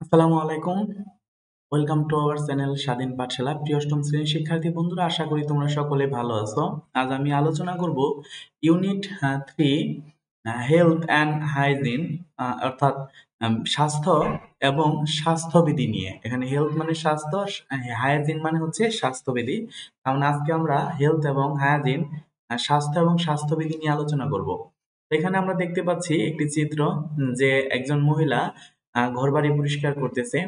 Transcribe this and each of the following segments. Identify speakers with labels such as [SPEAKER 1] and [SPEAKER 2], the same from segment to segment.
[SPEAKER 1] আসসালামু আলাইকুম। Welcome to our channel স্বাধীন পাঠশালা। প্রিয় অষ্টম শ্রেণীর শিক্ষার্থী বন্ধুরা, আশা করি তোমরা সকলে ভালো আছো। আজ আমি আলোচনা করব ইউনিট 3 হেলথ অ্যান্ড হাইজিন, অর্থাৎ স্বাস্থ্য এবং স্বাস্থ্যবিধি নিয়ে। এখানে হেলথ মানে স্বাস্থ্য, হাইজিন মানে হচ্ছে স্বাস্থ্যবিধি। কারণ আজকে আমরা হেলথ এবং হাইজিন, স্বাস্থ্য এবং স্বাস্থ্যবিধি নিয়ে আলোচনা করব। এখানে আমরা দেখতে পাচ্ছি একটি চিত্র, যে একজন মহিলা ঘরবাড়ি পরিষ্কার করতেছে।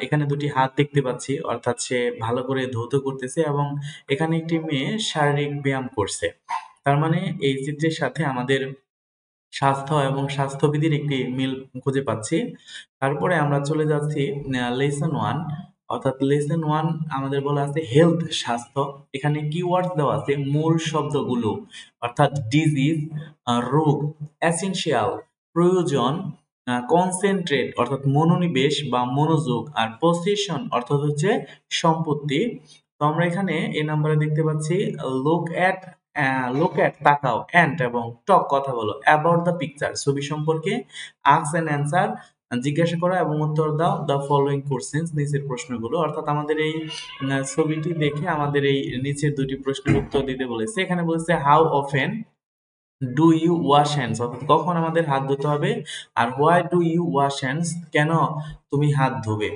[SPEAKER 1] এখানে দুটি হাত দেখতে পাচ্ছি, অর্থাৎ সে ভালো করে ধৌত করতেছে, এবং এখানে একটি মেয়ে শারীরিক ব্যায়াম করছে। তার মানে এই চিত্রের সাথে আমাদের স্বাস্থ্য এবং স্বাস্থ্যবিধির একটি মিল খুঁজে পাচ্ছি। তারপরে আমরা চলে যাচ্ছি লেসন ওয়ান, অর্থাৎ লেসন ওয়ান আমাদের বলা আছে হেলথ স্বাস্থ্য। এখানে কিওয়ার্ড দেওয়া আছে, মূল শব্দগুলো, অর্থাৎ ডিজিজ রোগ, এসেনশিয়াল প্রয়োজন, কনসেন্ট্রেট অর্থাৎ মনোনিবেশ বা মনোযোগ, আর পসেশন অর্থাৎ হচ্ছে সম্পত্তি। তো আমরা এখানে এই নাম্বারে দেখতে পাচ্ছি লুক অ্যাট, তাকাও, অ্যান্ড এবং টক কথা বলো, অ্যাবাউট দ্য পিকচার ছবি সম্পর্কে, আস্ক অ্যান্ড অ্যান্সার জিজ্ঞাসা করা এবং উত্তর দাও দ্য ফলোইং কোশ্চেন্স নিচের প্রশ্নগুলো। অর্থাৎ আমাদের এই ছবিটি দেখে আমাদের এই নিচের দুটি প্রশ্নের উত্তর দিতে বলেছে। এখানে বলেছে how often do you wash hands, অর্থাৎ কখন আমাদের হাত ধুতে হবে, আর why do you wash hands, কেন তুমি হাত ধোবে।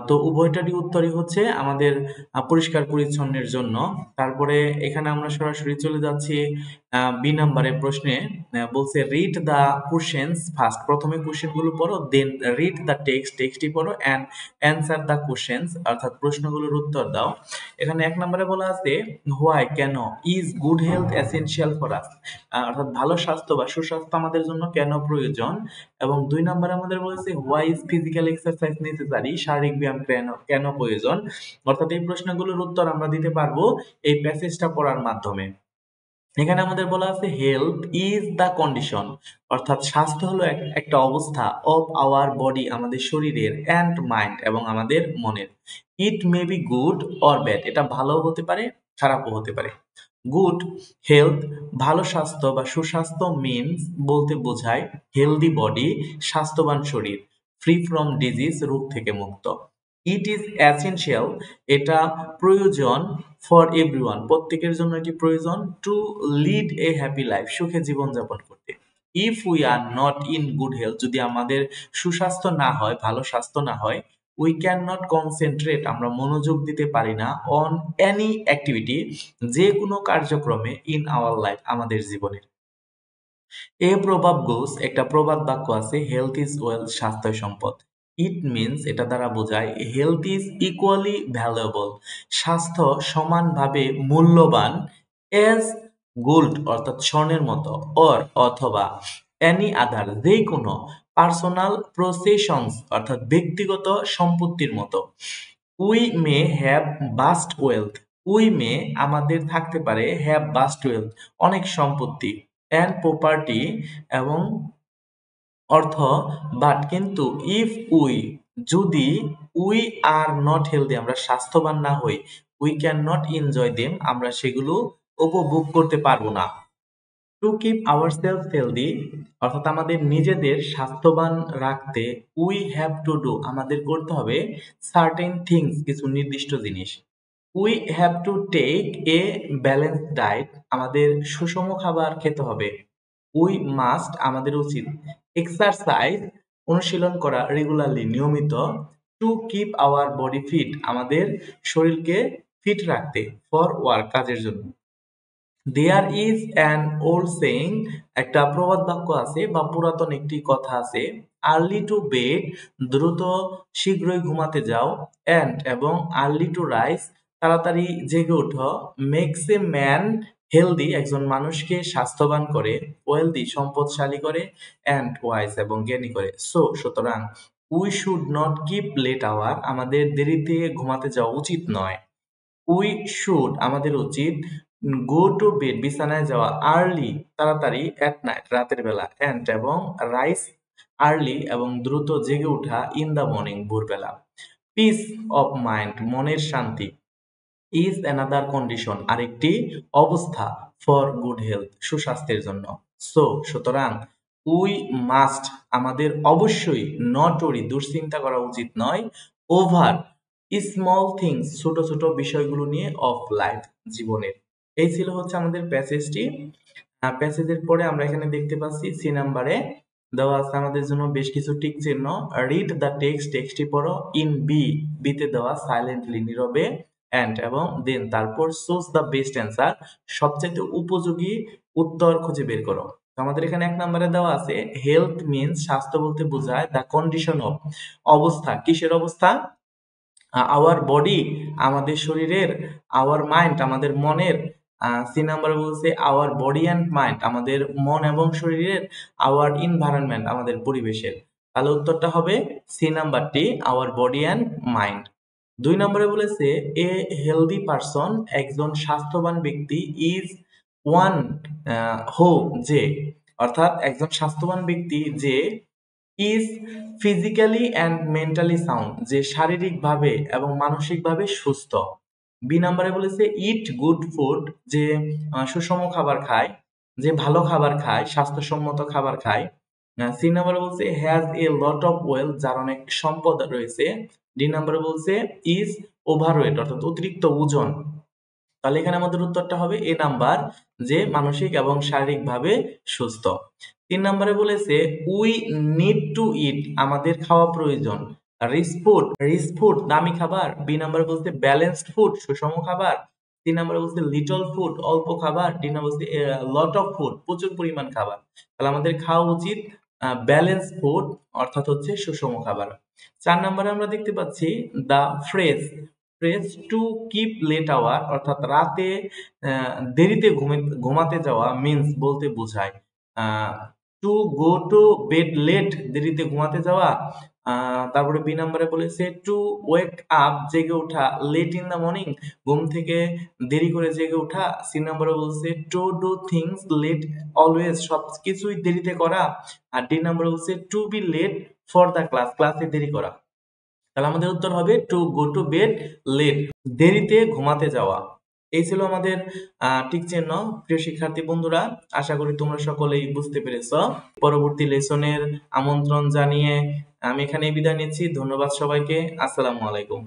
[SPEAKER 1] তো উভয়টারই উত্তরই হচ্ছে আমাদের পরিষ্কার পরিচ্ছন্নের জন্য। তারপরে এখানে আমরা সরাসরি চলে যাচ্ছি বি নাম্বারের প্রশ্নে। বলছে রিড দ্য কোশ্চেন্স ফার্স্ট, প্রথমে কোশ্চেন গুলো পড়ো, দেন রিড দ্য টেক্সটটি পড়ো, অ্যান্ড অ্যান্সার দ্য কোশ্চেন্স, অর্থাৎ প্রশ্নগুলোর উত্তর দাও। এখানে এক নম্বরে বলা আছে হোয়াই, কেন, is good health essential for us, অর্থাৎ ভালো স্বাস্থ্য বা সুস্বাস্থ্য আমাদের জন্য কেন প্রয়োজন। এবং দুই নম্বরে আমাদের বলেছে why is physical exercise necessary, শারীরিক ব্যায়াম কেন কেন প্রয়োজন। অর্থাৎ এই প্রশ্নগুলোর উত্তর আমরা দিতে পারবো এই প্যাসেজটা পড়ার মাধ্যমে। এখানে আমাদের বলা আছে হেলথ ইজ দ্য কন্ডিশন, অর্থাৎ স্বাস্থ্য হলো একটা অবস্থা অফ আওয়ার বডি, আমাদের শরীরের, অ্যান্ড মাইন্ড এবং আমাদের মনের। It may be good or bad, এটা ভালো হতে পারে, খারাপও হতে পারে। গুড হেলথ, ভালো স্বাস্থ্য বা সুস্বাস্থ্য মিনস বলতে বোঝায় হেলদি বডি, স্বাস্থ্যবান শরীর, ফ্রি ফ্রম ডিজিজ, রোগ থেকে মুক্ত। ইট ইজ এসেনশিয়াল, এটা প্রয়োজন, ফর এভরিওয়ান, প্রত্যেকের জন্য এটি প্রয়োজন, to lead a happy life, সুখে জীবনযাপন করতে। If we are not in good health, যদি আমাদের সুস্বাস্থ্য না হয়, ভালো স্বাস্থ্য না হয়, উই ক্যান নট কনসেন্ট্রেট, আমরা মনোযোগ দিতে পারি না, অন এনি অ্যাক্টিভিটি, যে কোনো কার্যক্রমে, ইন আওয়ার লাইফ, আমাদের জীবনের। এ প্রবাদ গোস, একটা প্রবাদ বাক্য আছে, হেলথ ইজ ওয়েলথ, স্বাস্থ্য সম্পদ। ইট মিনস, এটা দ্বারা বোঝায় হেলথ ইজ ইকুয়ালি ভ্যালুয়েবল, স্বাস্থ্য সমানভাবে মূল্যবান, এজ গোল্ড অর্থাৎ স্বর্ণের মতো, অর অথবা এনি আদার যে কোনো, পার্সোনাল প্রসেশনস অর্থাৎ ব্যক্তিগত সম্পত্তির মতো। We may have vast wealth, we may আমাদের থাকতে পারে, হ্যাভ বাস্ট ওয়েলথ অনেক সম্পত্তি, অ্যান্ড প্রপার্টি এবং অর্থ, বাট কিন্তু, ইফ উই যদি, উই আর নট হেলদি আমরা স্বাস্থ্যবান না হই, we can not enjoy them আমরা সেগুলো উপভোগ করতে পারবো না। টু কিপ আওয়ারসেলফ হেলদি, অর্থাৎ আমাদের নিজেদের স্বাস্থ্যবান রাখতে, উই হ্যাভ টু ডু আমাদের করতে হবে, সার্টেন থিংস কিছু নির্দিষ্ট জিনিস। We have to take a balance diet আমাদের সুষম খাবার খেতে হবে। উই মাস্ট আমাদের উচিত, এক্সারসাইজ অনুশীলন করা, রেগুলারলি নিয়মিত, to keep our body fit আমাদের শরীরকে ফিট রাখতে, ফর ওয়ার্ক কাজের জন্য। There is an old saying, একটা প্রবাদ বাক্য আছে বা পুরাতন একটি কথা আছে, আর্লি টু বেড দ্রুত শীঘ্রই ঘুমাতে যাও, অ্যান্ড এবং আর্লি টু রাইজ তাড়াতাড়ি জেগে ওঠো, মেক্স এ ম্যান হেলদি একজন মানুষকে স্বাস্থ্যবান করে, ওয়েলদি সম্পদশালী করে, অ্যান্ড ওয়াইজ এবং জ্ঞানী করে। সুতরাং we should not keep late hour আমাদের দেরিতে ঘুমাতে যাওয়া উচিত নয়। উই শুড আমাদের উচিত, গো টু বেড বিছানায় যাওয়া, আর্লি তাড়াতাড়ি, অ্যাট নাইট রাতের বেলা, অ্যান্ড এবং রাইস আর্লি এবং দ্রুত জেগে ওঠা, ইন দ্য মর্নিং ভোরবেলা। পিস অফ মাইন্ড মনের শান্তি, ইজ অ্যানাদার কন্ডিশন আরেকটি অবস্থা, ফর গুড হেলথ সুস্বাস্থ্যের জন্য। সুতরাং উই মাস্ট আমাদের অবশ্যই নট ওরি দুশ্চিন্তা করা উচিত নয় ওভার স্মল থিংস ছোট ছোট বিষয়গুলো নিয়ে অফ লাইফ জীবনের। এই ছিল হচ্ছে আমাদের প্যাসেজটি। প্যাসেজের পরে আমরা এখানে দেখতে পাচ্ছি সি নাম্বারে দেওয়া আছে আমাদের জন্য বেশ কিছু টিক চিহ্ন। রিড দ্য টেক্সট টেক্সটটি পড়ো। ইন বি বিতে দেওয়া সাইলেন্টলি নীরবে অ্যান্ড এবং দেন তারপর চুজ দ্য বেস্ট অ্যান্সার সবচেয়ে উপযোগী উত্তর খুঁজে বের করো। আমাদের এখানে 1 নম্বরে দেওয়া আছে হেলথ মিন্স স্বাস্থ্য বলতে বোঝায় দ্য কন্ডিশন অফ অবস্থা। কিসের অবস্থা? আওয়ার বডি আমাদের শরীরের, আওয়ার মাইন্ড আমাদের মনের, সি নাম্বার বলছে আওয়ার বডি অ্যান্ড মাইন্ড আমাদের মন এবং শরীরের, আওয়ার এনভায়রনমেন্ট আমাদের পরিবেশের। তাহলে উত্তরটা হবে সি নাম্বারটি আওয়ার বডি অ্যান্ড মাইন্ড। 2 নম্বরে বলেছে এ হেলদি পারসন একজন স্বাস্থ্যবান ব্যক্তি ইজ ওয়ান হো যে, অর্থাৎ একজন স্বাস্থ্যবান ব্যক্তি যে is physically and mentally sound যে শারীরিকভাবে এবং মানসিকভাবে সুস্থ। বি নাম্বারে বলেছে ইট গুড ফুড যে সুষম খাবার খায়, যে ভালো খাবার খায়, স্বাস্থ্যসম্মত খাবার খায়। সি নাম্বারে বলছে has a lot of wealth যার অনেক সম্পদ রয়েছে। ডি নাম্বারে বলছে ইজ ওভারওয়েট অর্থাৎ অতিরিক্ত ওজন। তাহলে এখানে আমাদের উত্তরটা হবে এ নাম্বার যে মানসিক এবং শারীরিকভাবে সুস্থ। 3 নম্বরে বলেছে উই নিড টু ইট আমাদের খাওয়া প্রয়োজন। রিচ ফুড দামি খাবার। বি নাম্বারে বলছে ব্যালেন্সড ফুড সুষম খাবার। সি নাম্বারে বলছে লিটল ফুড অল্প খাবার। ডি নাম্বার বলছে লট অফ ফুড প্রচুর পরিমাণ খাবার। তাহলে আমাদের খাওয়া উচিত ব্যালেন্স ফুড অর্থাৎ হচ্ছে সুষম খাবার। 4 নম্বরে আমরা দেখতে পাচ্ছি the phrase to keep late hour অর্থাৎ রাতে দেরিতে ঘুমাতে যাওয়া মিন্স বলতে বোঝায় to go to bed late দেরিতে ঘুমাতে যাওয়া। তারপরে বি নাম্বারে বলেছে টু ওয়েক আপ জেগে ওঠা লেট ইন দ্য মর্নিং ঘুম থেকে দেরি করে জেগে ওঠা। সি নাম্বারে বলছে to do things late always সব কিছুই দেরিতে করা। আর ডি নাম্বারে বলছে to be late for the ক্লাসে দেরি করা। তাহলে আমাদের উত্তর হবে to go to bed late দেরিতে ঘুমাতে যাওয়া। এই ছিল আমাদের টিক চিহ্ন। প্রিয় শিক্ষার্থী বন্ধুরা, আশা করি তোমরা সকলেই বুঝতে পেরেছ। পরবর্তী লেসনের আমন্ত্রণ জানিয়ে আমি এখানে বিদায় নিচ্ছি। ধন্যবাদ সবাইকে। আসসালামু আলাইকুম।